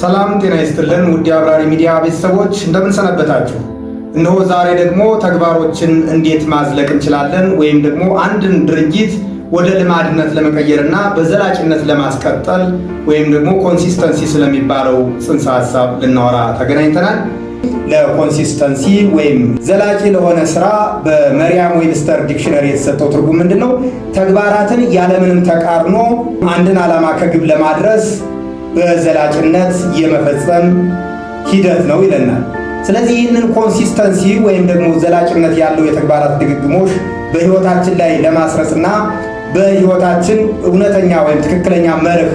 ሰላም ጤና ይስጥልን ውድ አብራሪ ሚዲያ ቤተሰቦች እንደምን ሰነበታችሁ? እነሆ ዛሬ ደግሞ ተግባሮችን እንዴት ማዝለቅ እንችላለን ወይም ደግሞ አንድን ድርጊት ወደ ልማድነት ለመቀየርና በዘላቂነት ለማስቀጠል ወይም ደግሞ ኮንሲስተንሲ ስለሚባለው ጽንሰ ሐሳብ ልናወራ ተገናኝተናል። ለኮንሲስተንሲ ወይም ዘላቂ ለሆነ ስራ በመሪያም ዌብስተር ዲክሽነሪ የተሰጠው ትርጉም ምንድነው? ተግባራትን ያለምንም ተቃርኖ አንድን ዓላማ ከግብ ለማድረስ በዘላቂነት የመፈጸም ሂደት ነው ይለናል። ስለዚህ ይህንን ኮንሲስተንሲ ወይም ደግሞ ዘላቂነት ያለው የተግባራት ድግግሞሽ በህይወታችን ላይ ለማስረጽና በህይወታችን እውነተኛ ወይም ትክክለኛ መርህ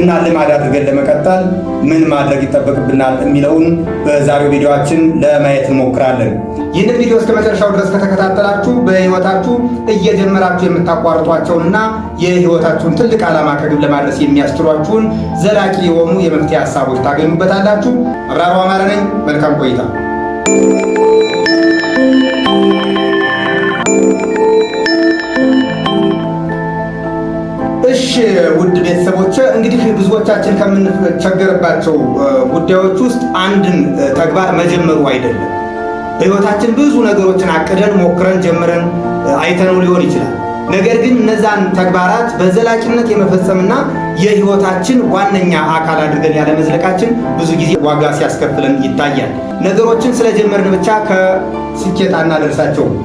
እና ልማድ አድርገን ለመቀጠል ምን ማድረግ ይጠበቅብናል የሚለውን በዛሬው ቪዲዮአችን ለማየት እንሞክራለን። ይህንን ቪዲዮ እስከ መጨረሻው ድረስ ከተከታተላችሁ በህይወታችሁ እየጀመራችሁ የምታቋርጧቸውንና የህይወታችሁን ትልቅ ዓላማ ከግብ ለማድረስ የሚያስችሏችሁን ዘላቂ የሆኑ የመፍትሄ ሀሳቦች ታገኙበታላችሁ። አብራሩ አማረ ነኝ። መልካም ቆይታ። እሺ ውድ ቤተሰቦች እንግዲህ ብዙዎቻችን ከምንቸገርባቸው ጉዳዮች ውስጥ አንድን ተግባር መጀመሩ አይደለም። በህይወታችን ብዙ ነገሮችን አቅደን ሞክረን ጀምረን አይተነው ሊሆን ይችላል። ነገር ግን እነዛን ተግባራት በዘላቂነት የመፈጸምና የህይወታችን ዋነኛ አካል አድርገን ያለመዝለቃችን ብዙ ጊዜ ዋጋ ሲያስከፍለን ይታያል። ነገሮችን ስለጀመርን ብቻ ከስኬት አናደርሳቸውም።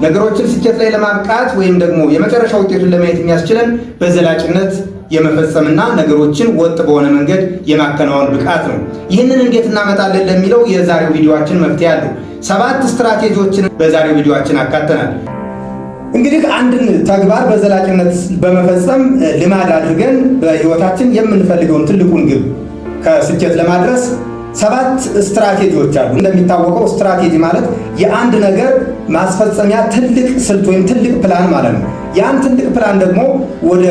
ነገሮችን ስኬት ላይ ለማብቃት ወይም ደግሞ የመጨረሻ ውጤቱን ለማየት የሚያስችለን በዘላቂነት የመፈጸምና ነገሮችን ወጥ በሆነ መንገድ የማከናወን ብቃት ነው። ይህንን እንዴት እናመጣለን ለሚለው የዛሬው ቪዲዮአችን መፍትሄ አለው። 7 ስትራቴጂዎችን በዛሬው ቪዲዮአችን አካተናል። እንግዲህ አንድን ተግባር በዘላቂነት በመፈጸም ልማድ አድርገን በህይወታችን የምንፈልገውን ትልቁን ግብ ከስኬት ለማድረስ 7 ስትራቴጂዎች አሉ። እንደሚታወቀው ስትራቴጂ ማለት የአንድ ነገር ማስፈጸሚያ ትልቅ ስልት ወይም ትልቅ ፕላን ማለት ነው። ያን ትልቅ ፕላን ደግሞ ወደ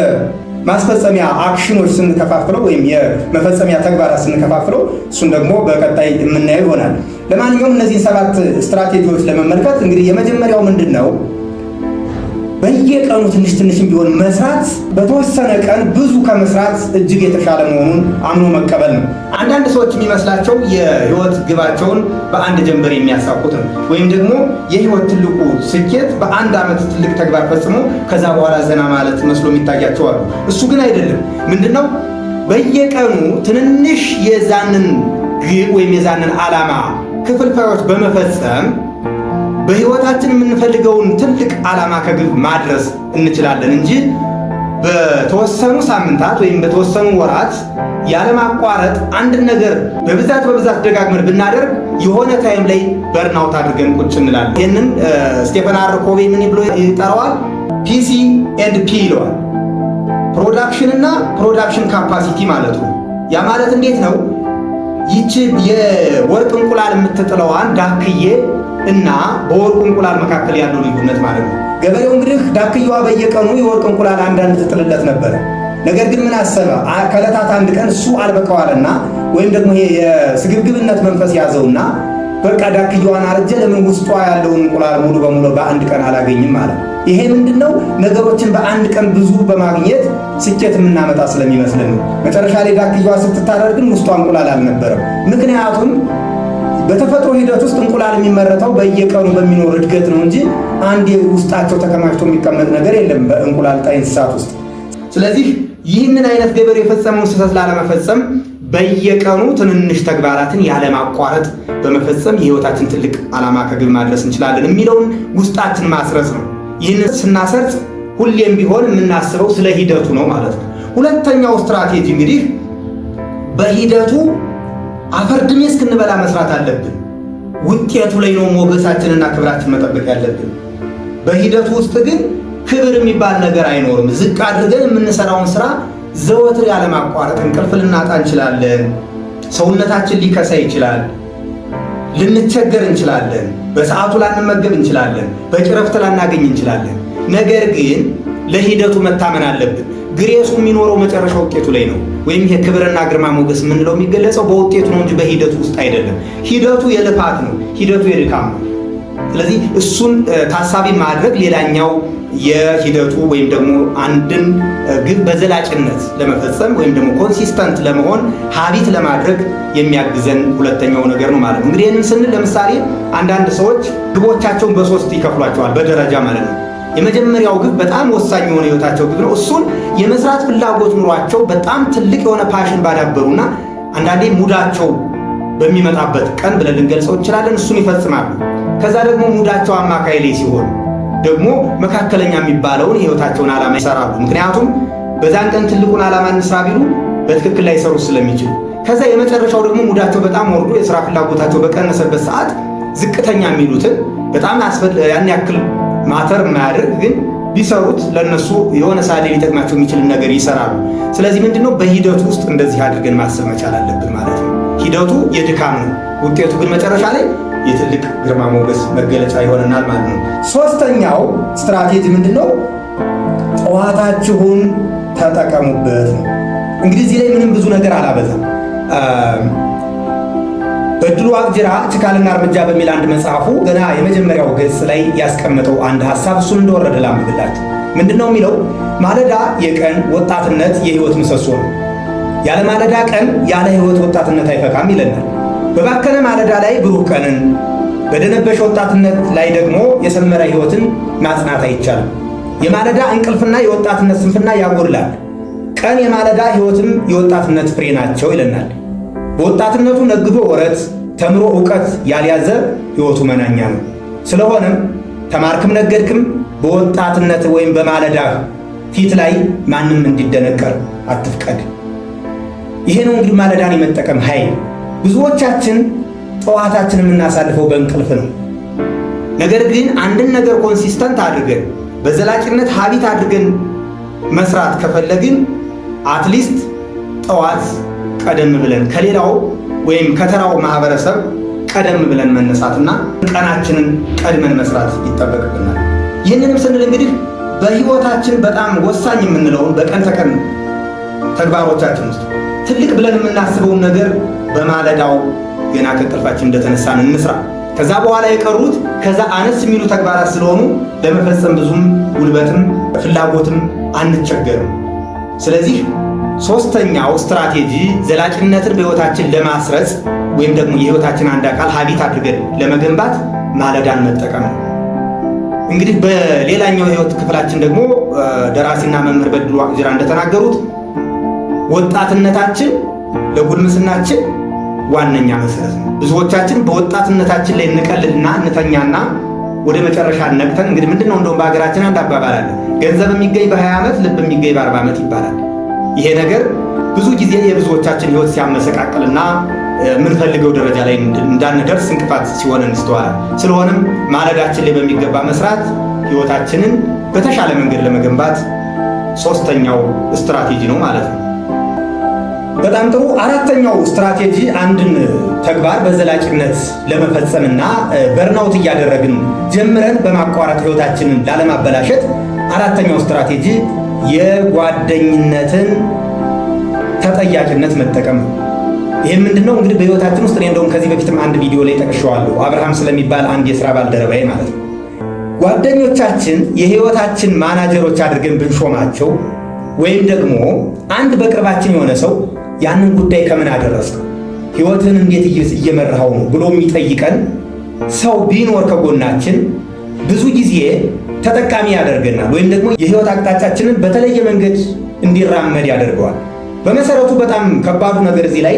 ማስፈጸሚያ አክሽኖች ስንከፋፍለው ወይም የመፈጸሚያ ተግባራት ስንከፋፍለው እሱን ደግሞ በቀጣይ የምናየው ይሆናል። ለማንኛውም እነዚህን 7 ስትራቴጂዎች ለመመልከት እንግዲህ የመጀመሪያው ምንድን ነው? በየቀኑ ትንሽ ትንሽም ቢሆን መስራት በተወሰነ ቀን ብዙ ከመስራት እጅግ የተሻለ መሆኑን አምኖ መቀበል ነው። አንዳንድ ሰዎች የሚመስላቸው የህይወት ግባቸውን በአንድ ጀንበር የሚያሳኩት ነው። ወይም ደግሞ የህይወት ትልቁ ስኬት በአንድ ዓመት ትልቅ ተግባር ፈጽሞ ከዛ በኋላ ዘና ማለት መስሎ የሚታያቸው አሉ። እሱ ግን አይደለም። ምንድነው? በየቀኑ ትንንሽ የዛንን ግብ ወይም የዛንን ዓላማ ክፍልፋዮች በመፈጸም በህይወታችን የምንፈልገውን ትልቅ ዓላማ ከግብ ማድረስ እንችላለን እንጂ በተወሰኑ ሳምንታት ወይም በተወሰኑ ወራት ያለማቋረጥ አንድ ነገር በብዛት ደጋግመን ብናደርግ የሆነ ታይም ላይ በርናውት አድርገን ቁጭ እንላለን። ይህንን ስቴፈን አር ኮቬ ምን ብሎ ይጠራዋል? ፒሲ ኤንድ ፒ ይለዋል። ፕሮዳክሽን እና ፕሮዳክሽን ካፓሲቲ ማለት ነው። ያ ማለት እንዴት ነው? ይቺ የወርቅ እንቁላል የምትጥለዋን ዳክዬ እና በወርቅ እንቁላል መካከል ያለው ልዩነት ማለት ነው። ገበሬው እንግዲህ ዳክየዋ በየቀኑ የወርቅ እንቁላል አንዳንድ ትጥልለት ነበር። ነገር ግን ምን አሰበ? ከዕለታት አንድ ቀን እሱ አልበቃዋልና ወይም ደግሞ የስግብግብነት መንፈስ ያዘውና በቃ ዳክየዋን አረጀ፣ ለምን ውስጧ ያለውን እንቁላል ሙሉ በሙሉ በአንድ ቀን አላገኝም ማለት ነው። ይሄ ምንድነው? ነገሮችን በአንድ ቀን ብዙ በማግኘት ስኬት የምናመጣ ስለሚመስልን ነው። መጨረሻ ላይ ዳክየዋ ስትታረድ ግን ውስጧ እንቁላል አልነበረም። ምክንያቱም በተፈጥሮ ሂደት ውስጥ እንቁላል የሚመረተው በየቀኑ በሚኖር እድገት ነው እንጂ አንድ ውስጣቸው ተከማችቶ የሚቀመጥ ነገር የለም በእንቁላል ጣይ እንስሳት ውስጥ። ስለዚህ ይህንን አይነት ገበሬ የፈጸመውን ስህተት ላለመፈጸም በየቀኑ ትንንሽ ተግባራትን ያለማቋረጥ በመፈጸም የህይወታችን ትልቅ ዓላማ ከግብ ማድረስ እንችላለን የሚለውን ውስጣችን ማስረጽ ነው። ይህንን ስናሰርጽ ሁሌም ቢሆን የምናስበው ስለ ሂደቱ ነው ማለት ነው። ሁለተኛው ስትራቴጂ እንግዲህ በሂደቱ አፈርድሜ እስክንበላ መስራት አለብን። ውጤቱ ላይ ነው ሞገሳችንና ክብራችን መጠበቅ ያለብን። በሂደቱ ውስጥ ግን ክብር የሚባል ነገር አይኖርም። ዝቅ አድርገን የምንሰራውን ስራ ዘወትር ያለማቋረጥ እንቅልፍ ልናጣ እንችላለን። ሰውነታችን ሊከሳ ይችላል። ልንቸገር እንችላለን። በሰዓቱ ላንመገብ እንችላለን። በቂ ረፍት ላናገኝ እንችላለን። ነገር ግን ለሂደቱ መታመን አለብን። ግሬሱ የሚኖረው መጨረሻ ውጤቱ ላይ ነው። ወይም የክብርና ግርማ ሞገስ የምንለው የሚገለጸው በውጤቱ ነው እንጂ በሂደቱ ውስጥ አይደለም። ሂደቱ የልፋት ነው። ሂደቱ የድካም ነው። ስለዚህ እሱን ታሳቢ ማድረግ ሌላኛው የሂደቱ ወይም ደግሞ አንድን ግብ በዘላቂነት ለመፈጸም ወይም ደግሞ ኮንሲስተንት ለመሆን ሀቢት ለማድረግ የሚያግዘን ሁለተኛው ነገር ነው ማለት ነው። እንግዲህ ይህንን ስንል ለምሳሌ አንዳንድ ሰዎች ግቦቻቸውን በሶስት ይከፍሏቸዋል፣ በደረጃ ማለት ነው። የመጀመሪያው ግብ በጣም ወሳኝ የሆነ ህይወታቸው ግብ ነው። እሱን የመስራት ፍላጎት ኑሯቸው በጣም ትልቅ የሆነ ፓሽን ባዳበሩና አንዳንዴ ሙዳቸው በሚመጣበት ቀን ብለን ልንገልጸው እንችላለን፣ እሱን ይፈጽማሉ። ከዛ ደግሞ ሙዳቸው አማካይ ላይ ሲሆን ደግሞ መካከለኛ የሚባለውን የህይወታቸውን ዓላማ ይሰራሉ። ምክንያቱም በዛን ቀን ትልቁን ዓላማ እንስራ ቢሉ በትክክል ላይ ሰሩ ስለሚችሉ። ከዛ የመጨረሻው ደግሞ ሙዳቸው በጣም ወርዶ የስራ ፍላጎታቸው በቀነሰበት ሰዓት ዝቅተኛ የሚሉትን በጣም ያን ያክል ማተር የማያደርግ ግን ቢሰሩት ለነሱ የሆነ ሳሌ ሊጠቅማቸው የሚችል ነገር ይሰራሉ። ስለዚህ ምንድነው በሂደቱ ውስጥ እንደዚህ አድርገን ማሰብ መቻል አለብን ማለት ነው። ሂደቱ የድካም ነው፣ ውጤቱ ግን መጨረሻ ላይ የትልቅ ግርማ ሞገስ መገለጫ ይሆነናል ማለት ነው። ሶስተኛው ስትራቴጂ ምንድነው? ጠዋታችሁን ተጠቀሙበት ነው። እንግዲህ እዚህ ላይ ምንም ብዙ ነገር አላበዛም። በድሉ ዋቅጅራ ችካልና እርምጃ በሚል አንድ መጽሐፉ ገና የመጀመሪያው ገጽ ላይ ያስቀመጠው አንድ ሐሳብ እሱን እንደወረደ ላንብብላችሁ። ምንድነው የሚለው? ማለዳ የቀን ወጣትነት የህይወት ምሰሶ ነው። ያለ ማለዳ ቀን ያለ ህይወት ወጣትነት አይፈካም ይለናል። በባከነ ማለዳ ላይ ብሩህ ቀንን፣ በደነበሸ ወጣትነት ላይ ደግሞ የሰመረ ህይወትን ማጽናት አይቻልም። የማለዳ እንቅልፍና የወጣትነት ስንፍና ያጎድላል። ቀን የማለዳ ህይወትም የወጣትነት ፍሬ ናቸው ይለናል። በወጣትነቱ ነግዶ ወረት ተምሮ ዕውቀት ያልያዘ ህይወቱ መናኛ ነው። ስለሆነም ተማርክም ነገድክም በወጣትነት ወይም በማለዳ ፊት ላይ ማንም እንዲደነቀር አትፍቀድ። ይሄ ነው እንግዲህ ማለዳን የመጠቀም ኃይል። ብዙዎቻችን ጠዋታችን የምናሳልፈው በእንቅልፍ ነው። ነገር ግን አንድን ነገር ኮንሲስተንት አድርገን በዘላቂነት ሀቢት አድርገን መስራት ከፈለግን አትሊስት ጠዋት ቀደም ብለን ከሌላው ወይም ከተራው ማህበረሰብ ቀደም ብለን መነሳትና ቀናችንን ቀድመን መስራት ይጠበቅብናል። ይህንንም ስንል እንግዲህ በህይወታችን በጣም ወሳኝ የምንለውን በቀን ተቀን ተግባሮቻችን ውስጥ ትልቅ ብለን የምናስበውን ነገር በማለዳው ገና ከእንቅልፋችን እንደተነሳን እንስራ። ከዛ በኋላ የቀሩት ከዛ አነስ የሚሉ ተግባራት ስለሆኑ ለመፈጸም ብዙም ጉልበትም ፍላጎትም አንቸገርም። ስለዚህ ሶስተኛው ስትራቴጂ ዘላቂነትን በህይወታችን ለማስረጽ ወይም ደግሞ የህይወታችን አንድ አካል ሀቢት አድርገን ለመገንባት ማለዳን መጠቀም ነው። እንግዲህ በሌላኛው የህይወት ክፍላችን ደግሞ ደራሲና መምህር በድሉ ዋቅጅራ እንደተናገሩት ወጣትነታችን ለጉልምስናችን ዋነኛ መሰረት ነው። ብዙዎቻችን በወጣትነታችን ላይ እንቀልድና እንተኛና ወደ መጨረሻ ነቅተን እንግዲህ ምንድነው እንደውም በሀገራችን አንድ አባባል አለ፣ ገንዘብ የሚገኝ በ20 ዓመት ልብ የሚገኝ በ40 ዓመት ይባላል። ይሄ ነገር ብዙ ጊዜ የብዙዎቻችን ህይወት ሲያመሰቃቅልና የምንፈልገው ደረጃ ላይ እንዳንደርስ እንቅፋት ሲሆን እንስተዋላል። ስለሆነም ማለዳችን ላይ በሚገባ መስራት ህይወታችንን በተሻለ መንገድ ለመገንባት ሶስተኛው ስትራቴጂ ነው ማለት ነው። በጣም ጥሩ። አራተኛው ስትራቴጂ አንድን ተግባር በዘላቂነት ለመፈጸምና በርናውት እያደረግን ጀምረን በማቋረጥ ህይወታችንን ላለማበላሸት አራተኛው ስትራቴጂ የጓደኝነትን ተጠያቂነት መጠቀም ነው። ይህም ምንድነው? እንግዲህ በህይወታችን ውስጥ እኔ እንደውም ከዚህ በፊትም አንድ ቪዲዮ ላይ ጠቅሼዋለሁ። አብርሃም ስለሚባል አንድ የሥራ ባልደረባዬ ማለት ነው። ጓደኞቻችን የህይወታችን ማናጀሮች አድርገን ብንሾማቸው ወይም ደግሞ አንድ በቅርባችን የሆነ ሰው ያንን ጉዳይ ከምን አደረስከው፣ ህይወትን እንዴት እየመራኸው ነው ብሎ የሚጠይቀን ሰው ቢኖር ከጎናችን ብዙ ጊዜ ተጠቃሚ ያደርገናል፣ ወይም ደግሞ የህይወት አቅጣጫችንን በተለየ መንገድ እንዲራመድ ያደርገዋል። በመሰረቱ በጣም ከባዱ ነገር እዚህ ላይ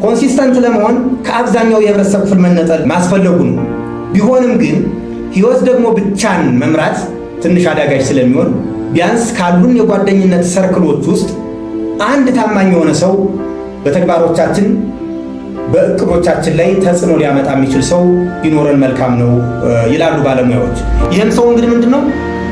ኮንሲስተንት ለመሆን ከአብዛኛው የህብረተሰብ ክፍል መነጠል ማስፈለጉ ነው። ቢሆንም ግን ህይወት ደግሞ ብቻን መምራት ትንሽ አዳጋች ስለሚሆን ቢያንስ ካሉን የጓደኝነት ሰርክሎች ውስጥ አንድ ታማኝ የሆነ ሰው በተግባሮቻችን በእቅዶቻችን ላይ ተጽዕኖ ሊያመጣ የሚችል ሰው ቢኖረን መልካም ነው ይላሉ ባለሙያዎች። ይህም ሰው እንግዲህ ምንድነው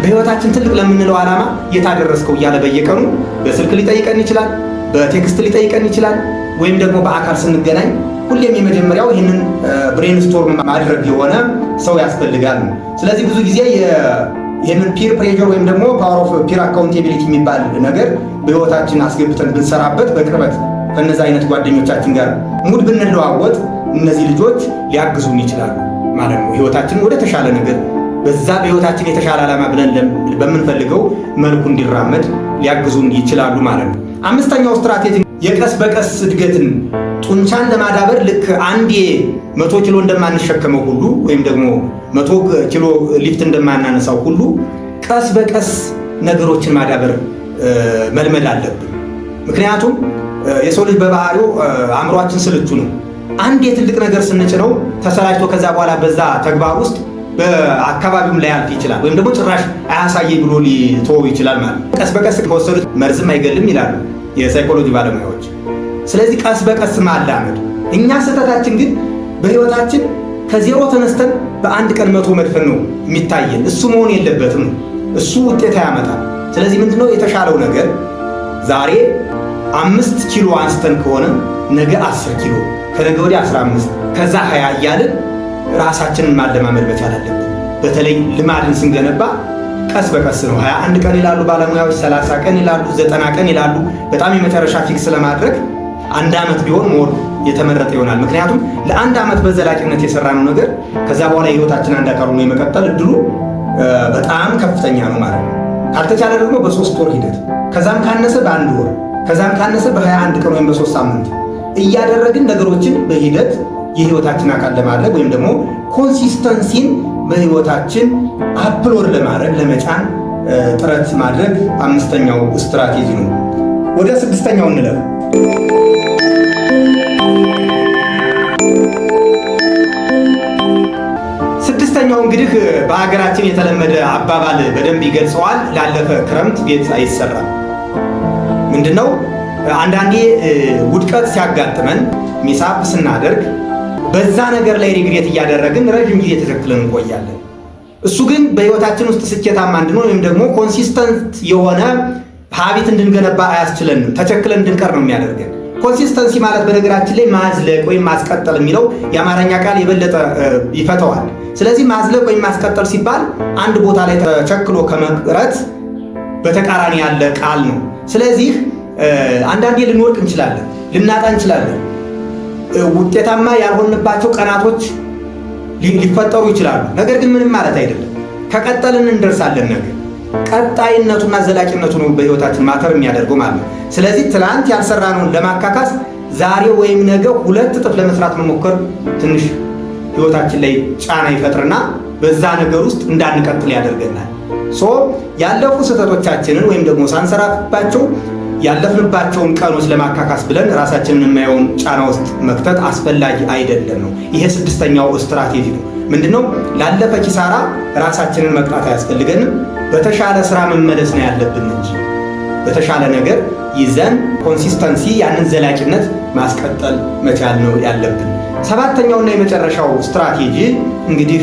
በህይወታችን ትልቅ ለምንለው ዓላማ የታደረስከው እያለ በየቀኑ በስልክ ሊጠይቀን ይችላል፣ በቴክስት ሊጠይቀን ይችላል፣ ወይም ደግሞ በአካል ስንገናኝ ሁሌም የመጀመሪያው ይህንን ብሬንስቶርም ማድረግ የሆነ ሰው ያስፈልጋል ነው። ስለዚህ ብዙ ጊዜ ይህንን ፒር ፕሬዠር ወይም ደግሞ ፓወር ኦፍ ፒር አካውንቴቢሊቲ የሚባል ነገር በህይወታችን አስገብተን ብንሰራበት በቅርበት ከነዚህ አይነት ጓደኞቻችን ጋር ሙድ ብንለዋወጥ እነዚህ ልጆች ሊያግዙን ይችላሉ። ማለት ነው። ህይወታችንን ወደ ተሻለ ነገር በዛ በህይወታችን የተሻለ ዓላማ ብለን በምንፈልገው መልኩ እንዲራመድ ሊያግዙን ይችላሉ ማለት ነው። አምስተኛው ስትራቴጂ የቀስ በቀስ እድገትን ጡንቻን ለማዳበር ልክ አንዴ 100 ኪሎ እንደማንሸከመው ሁሉ ወይም ደግሞ 100 ኪሎ ሊፍት እንደማናነሳው ሁሉ ቀስ በቀስ ነገሮችን ማዳበር መልመድ አለብን። ምክንያቱም የሰው ልጅ በባህሪው አእምሯችን ስልቹ ነው። አንድ የትልቅ ነገር ስንጭነው ተሰላችቶ ከዛ በኋላ በዛ ተግባር ውስጥ በአካባቢውም ላይ ያልፍ ይችላል፣ ወይም ደግሞ ጭራሽ አያሳየኝ ብሎ ሊተወው ይችላል ማለት ነው። ቀስ በቀስ ከወሰዱት መርዝም አይገልም ይላሉ የሳይኮሎጂ ባለሙያዎች። ስለዚህ ቀስ በቀስ ማላመድ። እኛ ስህተታችን ግን በህይወታችን ከዜሮ ተነስተን በአንድ ቀን 100 መድፈን ነው የሚታየን። እሱ መሆን የለበትም። እሱ ውጤት ያመጣል። ስለዚህ ምንድነው የተሻለው ነገር ዛሬ 5 ኪሎ አንስተን ከሆነ ነገ 10 ኪሎ፣ ከነገ ወዲያ 15፣ ከዛ 20 እያልን ራሳችንን ማለማመድ መቻል አለብን። በተለይ ልማድን ስንገነባ ቀስ በቀስ ነው። 21 ቀን ይላሉ ባለሙያዎች፣ 30 ቀን ይላሉ፣ 90 ቀን ይላሉ። በጣም የመጨረሻ ፊክስ ለማድረግ 1 ዓመት ቢሆን ሞር የተመረጠ ይሆናል። ምክንያቱም ለ1 ዓመት በዘላቂነት የሰራነው ነገር ከዛ በኋላ የህይወታችን አንድ አካል ሆኖ የመቀጠል እድሉ በጣም ከፍተኛ ነው ማለት ነው። ካልተቻለ ደግሞ በ3 ወር ሂደት፣ ከዛም ካነሰ በ1 ወር፣ ከዛም ካነሰ በ21 ቀን ወይም በ3 ሳምንት እያደረግን ነገሮችን በሂደት የህይወታችን አካል ለማድረግ ወይም ደግሞ ኮንሲስተንሲን በህይወታችን አፕሎድ ለማድረግ ለመጫን ጥረት ማድረግ 5ኛው ስትራቴጂ ነው። ወደ 6ኛው እንለፍ። ስድስተኛው እንግዲህ በሀገራችን የተለመደ አባባል በደንብ ይገልጸዋል። ላለፈ ክረምት ቤት አይሰራም። ምንድነው? አንዳንዴ ውድቀት ሲያጋጥመን ሚሳብ ስናደርግ በዛ ነገር ላይ ሪግሬት እያደረግን ረጅም ጊዜ ተተክለን እንቆያለን። እሱ ግን በህይወታችን ውስጥ ስኬታማ እንድንሆን ወይም ደግሞ ኮንሲስተንት የሆነ ሀቢት እንድንገነባ አያስችለንም። ተቸክለን እንድንቀር ነው የሚያደርገን። ኮንሲስተንሲ ማለት በነገራችን ላይ ማዝለቅ ወይም ማስቀጠል የሚለው የአማርኛ ቃል የበለጠ ይፈተዋል። ስለዚህ ማዝለቅ ወይም ማስቀጠል ሲባል አንድ ቦታ ላይ ተቸክሎ ከመቅረት በተቃራኒ ያለ ቃል ነው። ስለዚህ አንዳንዴ ልንወድቅ እንችላለን፣ ልናጣ እንችላለን። ውጤታማ ያልሆንባቸው ቀናቶች ሊፈጠሩ ይችላሉ። ነገር ግን ምንም ማለት አይደለም። ከቀጠልን እንደርሳለን። ነገር ቀጣይነቱና ዘላቂነቱ ነው በህይወታችን ማተር የሚያደርገው ማለት ነው። ስለዚህ ትላንት ያልሰራነውን ለማካካስ ዛሬ ወይም ነገ 2 እጥፍ ለመስራት መሞከር ትንሽ ህይወታችን ላይ ጫና ይፈጥርና በዛ ነገር ውስጥ እንዳንቀጥል ያደርገናል። ያለፉ ስህተቶቻችንን ወይም ደግሞ ሳንሰራባቸው ያለፍንባቸውን ቀኖች ለማካካስ ብለን ራሳችንን የማየውን ጫና ውስጥ መክተት አስፈላጊ አይደለም ነው። ይሄ 6ኛው ስትራቴጂ ነው። ምንድነው? ላለፈ ኪሳራ ራሳችንን መቅጣት አያስፈልገንም። በተሻለ ስራ መመለስ ነው ያለብን እንጂ በተሻለ ነገር ይዘን ኮንሲስተንሲ ያንን ዘላቂነት ማስቀጠል መቻል ነው ያለብን። 7ኛውና የመጨረሻው ስትራቴጂ እንግዲህ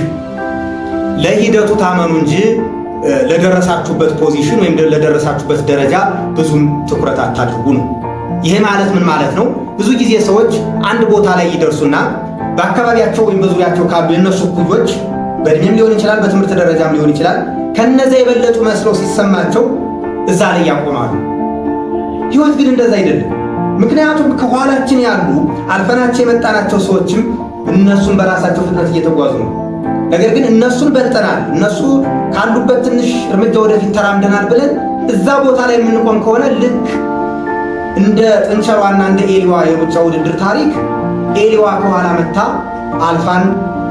ለሂደቱ ታመኑ እንጂ ለደረሳችሁበት ፖዚሽን ወይም ለደረሳችሁበት ደረጃ ብዙም ትኩረት አታድርጉ ነው። ይሄ ማለት ምን ማለት ነው? ብዙ ጊዜ ሰዎች አንድ ቦታ ላይ ይደርሱና በአካባቢያቸው ወይም በዙሪያቸው ካሉ የነሱ እኩዮች በእድሜም ሊሆን ይችላል፣ በትምህርት ደረጃም ሊሆን ይችላል፣ ከነዚያ የበለጡ መስለው ሲሰማቸው እዛ ላይ ያቆማሉ። ህይወት ግን እንደዛ አይደለም። ምክንያቱም ከኋላችን ያሉ አልፈናቸው የመጣናቸው ሰዎችም እነሱን በራሳቸው ፍጥነት እየተጓዙ ነው። ነገር ግን እነሱን በልጠናል፣ እነሱ ካሉበት ትንሽ እርምጃ ወደፊት ተራምደናል ብለን እዛ ቦታ ላይ የምንቆም ከሆነ ልክ እንደ ጥንቸሏና እንደ ኤሊዋ የሩጫ ውድድር ታሪክ ኤሊዋ ከኋላ መታ አልፋን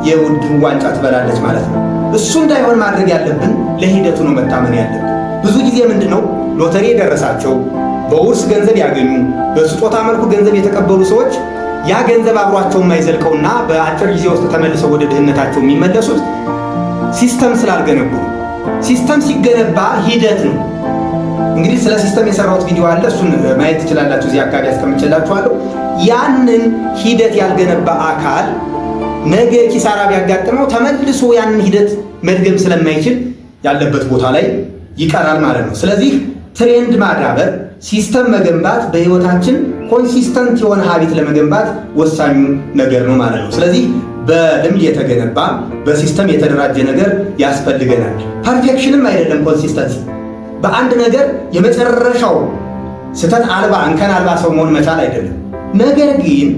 የውድድር ዋንጫ ትበላለች ማለት ነው። እሱ እንዳይሆን ማድረግ ያለብን ለሂደቱ ነው መታመን ያለብን። ብዙ ጊዜ ምንድነው ሎተሪ የደረሳቸው በውርስ ገንዘብ ያገኙ በስጦታ መልኩ ገንዘብ የተቀበሉ ሰዎች ያ ገንዘብ አብሯቸው የማይዘልቀውና በአጭር ጊዜ ውስጥ ተመልሰው ወደ ድህነታቸው የሚመለሱት ሲስተም ስላልገነቡ። ሲስተም ሲገነባ ሂደት ነው። እንግዲህ ስለ ሲስተም የሰራሁት ቪዲዮ አለ፣ እሱን ማየት ትችላላችሁ። እዚህ አካባቢ አስቀምጬላችኋለሁ። ያንን ሂደት ያልገነባ አካል ነገ ኪሳራ ቢያጋጥመው ተመልሶ ያንን ሂደት መድገም ስለማይችል ያለበት ቦታ ላይ ይቀራል ማለት ነው። ስለዚህ ትሬንድ ማዳበር፣ ሲስተም መገንባት በህይወታችን ኮንሲስተንት የሆነ ሀቢት ለመገንባት ወሳኙ ነገር ነው ማለት ነው። ስለዚህ በልምድ የተገነባ በሲስተም የተደራጀ ነገር ያስፈልገናል። ፐርፌክሽንም አይደለም ኮንሲስተንሲ። በአንድ ነገር የመጨረሻው ስህተት አልባ እንከን አልባ ሰው መሆን መቻል አይደለም። ነገር ግን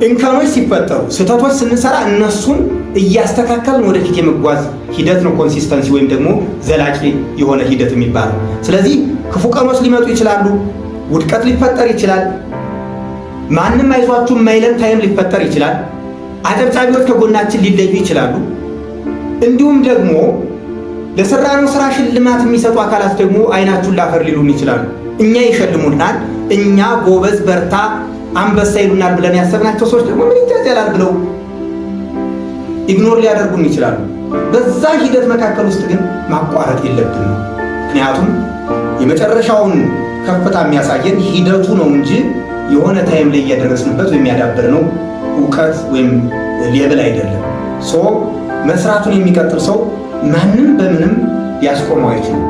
እንከኖች ሲፈጠሩ ስህተቶች ስንሰራ እነሱን እያስተካከልን ወደፊት የመጓዝ ሂደት ነው ኮንሲስተንሲ ወይም ደግሞ ዘላቂ የሆነ ሂደት የሚባለው። ስለዚህ ክፉ ቀኖች ሊመጡ ይችላሉ፣ ውድቀት ሊፈጠር ይችላል፣ ማንም አይዟችሁ የማይለን ታይም ሊፈጠር ይችላል፣ አጨብጫቢዎች ከጎናችን ሊለዩ ይችላሉ። እንዲሁም ደግሞ ለሰራነው ስራ ሽልማት የሚሰጡ አካላት ደግሞ አይናችሁን ላፈር ሊሉን ይችላሉ። እኛ ይሸልሙናል፣ እኛ ጎበዝ በርታ አንበሳ ይሉናል ብለን ያሰብናቸው ሰዎች ደግሞ ምን ይታያል ብለው ኢግኖር ሊያደርጉን ይችላሉ። በዛ ሂደት መካከል ውስጥ ግን ማቋረጥ የለብንም። ምክንያቱም የመጨረሻውን ከፍታ የሚያሳየን ሂደቱ ነው እንጂ የሆነ ታይም ላይ እያደረስንበት ወይም ያዳበርነው እውቀት ወይም ሌብል አይደለም። መስራቱን የሚቀጥል ሰው ማንም በምንም ሊያስቆመው አይችልም።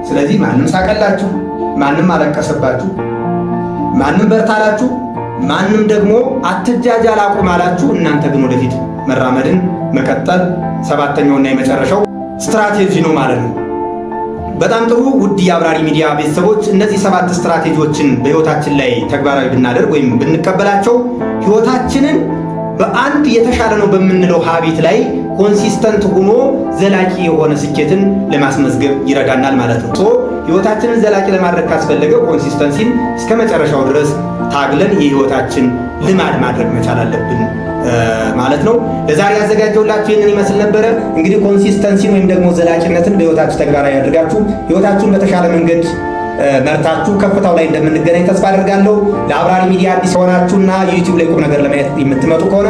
ስለዚህ ማንም ሳቀላችሁ፣ ማንም አለቀሰባችሁ፣ ማንም በርታላችሁ፣ ማንም ደግሞ አትጃጃል አቁም አላችሁ፣ እናንተ ግን ወደፊት መራመድን መቀጠል ሰባተኛውና የመጨረሻው ስትራቴጂ ነው ማለት ነው። በጣም ጥሩ ውድ የአብራሪ ሚዲያ ቤተሰቦች፣ እነዚህ 7 ስትራቴጂዎችን በህይወታችን ላይ ተግባራዊ ብናደርግ ወይም ብንቀበላቸው ህይወታችንን በአንድ የተሻለ ነው በምንለው ሀቢት ላይ ኮንሲስተንት ሆኖ ዘላቂ የሆነ ስኬትን ለማስመዝገብ ይረዳናል ማለት ነው። ህይወታችንን ዘላቂ ለማድረግ ካስፈለገ ኮንሲስተንሲን እስከ መጨረሻው ድረስ ታግለን የህይወታችን ልማድ ማድረግ መቻል አለብን ማለት ነው። ለዛሬ ያዘጋጀሁላችሁ ይህንን ይመስል ነበረ። እንግዲህ ኮንሲስተንሲን ወይም ደግሞ ዘላቂነትን በህይወታችሁ ተግባራዊ ያደርጋችሁ ህይወታችሁን በተሻለ መንገድ መርታችሁ ከፍታው ላይ እንደምንገናኝ ተስፋ አደርጋለሁ። ለአብራሪ ሚዲያ አዲስ ሆናችሁና ዩቲዩብ ላይ ቁም ነገር ለማየት የምትመጡ ከሆነ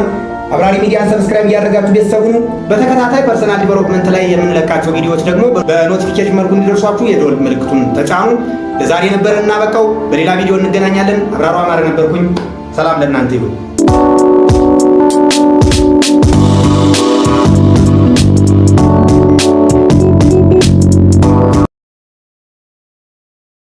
አብራሪ ሚዲያን ሰብስክራይብ እያደረጋችሁ ቤተሰብ ሁኑ። በተከታታይ ፐርሰናል ዲቨሎፕመንት ላይ የምንለቃቸው ቪዲዮዎች ደግሞ በኖቲፊኬሽን መልኩ እንዲደርሷችሁ የደወል ምልክቱን ተጫኑ። ለዛሬ ነበረን እናበቃው። በሌላ ቪዲዮ እንገናኛለን። አብራሩ አማረ ነበርኩኝ። ሰላም ለእናንተ ይሁን።